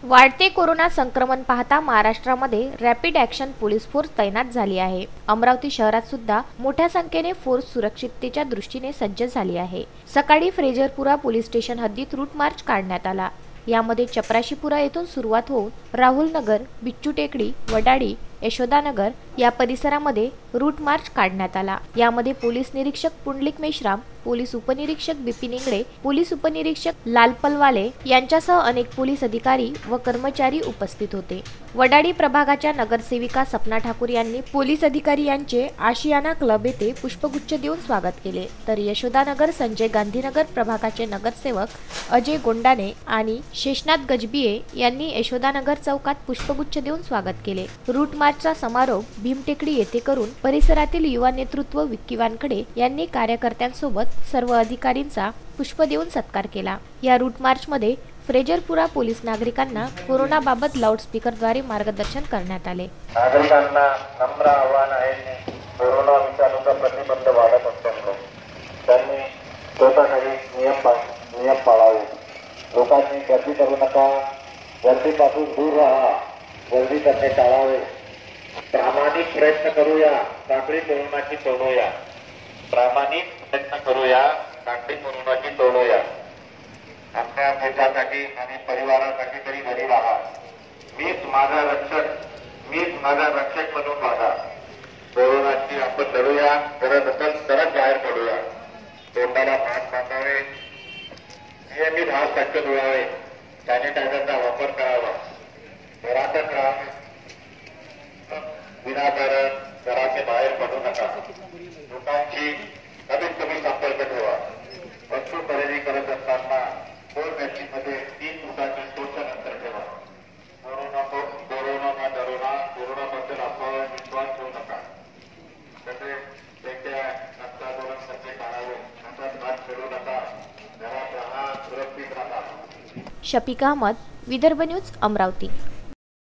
वाढते कोरोना संक्रमण पाहता महाराष्ट्रामध्ये रॅपिड ॲक्शन पोलीस फोर्स तैनात झाली आहे। अमरावती शहरात सुद्धा मोठ्या संख्येने फोर्स सुरक्षिततेच्या दृष्टीने सज्ज झाली आहे। सकाळी फ्रेजरपुरा पोलीस स्टेशन हद्दीत रूट मार्च काढण्यात आला। यामध्ये चपराशीपुरा येथून सुरुवात होऊन राहुल नगर, बिच्चू टेकडी, वडाडी, यशोदानगर या परिसरामध्ये रूट मार्च काढण्यात आला। यामध्ये पोलीस निरीक्षक पुंडलिक मेश्राम, पोलीस उपनिरीक्षक बिपिन इंगळे, पोलीस उपनिरीक्षक लाल पलवाले यांच्यासह अनेक पोलीस अधिकारी व कर्मचारी उपस्थित होते। वडाडी प्रभागाच्या नगरसेविका सपना ठाकूर यांनी पोलीस अधिकारी यांचे आशियाना क्लब येथे पुष्पगुच्छ देऊन स्वागत केले, तर यशोदानगर संजय गांधीनगर प्रभागाचे नगरसेवक अजय गोंडाने आणि शेषनाथ गजबिये यांनी यशोदानगर चौकात पुष्पगुच्छ देऊन स्वागत केले। रूट मार्चचा समारोप भीमटेकडी येथे करून परिसरातील युवा नेतृत्व विक्की वानखडे यांनी कार्यकर्त्यांसोबत सर्व अधिकारींचा पुष्प देऊन सत्कार केला। या रूट मार्च मध्ये फ्रेजरपुरा पोलीस नागरिकांना कोरोना बाबत लाऊडस्पीकरद्वारे मार्गदर्शन करण्यात आले। नागरिकांना नम्र आव्हान आहे की कोरोना विषाणूचा प्रतिबंध वाढत असल्याने त्यांनी स्वतःसाठी नियम पाळावे। लोकांनी गर्दी करू नका, गर्दीपासून दूर राहा, गर्दी करणे टाळावे। प्रामाणिक प्रयत्न करूया, साखळी कोरोनाची तोडूया। प्रामाणिक प्रयत्न करूया, साखळी कोरोनाची तोडूया। आपल्या देशासाठी आणि परिवारासाठी तरी घरी राहा। मीच माझा रक्षक म्हणून वागा। कोरोनाची आपण लढूया, गरज असेल तरच बाहेर पडूया। तोंडाला मास्क बांधावे, नियमित हात स्वच्छ धुवावे, सॅनिटायझरचा वापर करावा, घरातच राहावे, विनाकारण घराचे बाहेर पडू नका। लोकांची कमीत कमी संपर्क ठेवा। वस्तू खरेदी करत असताना कोविडमध्ये 3 फुटाचे सोशल अंतर ठेवा। कोरोनाबद्दल आपण विश्वास ठेवू नका। तसेच त्याच्या नष्टादोलन सत्य काढावे, हातात हात फिरू नका, घरात राहा, सुरक्षित राहा। शफिक अहमद, विदर्भ न्यूज, अमरावती।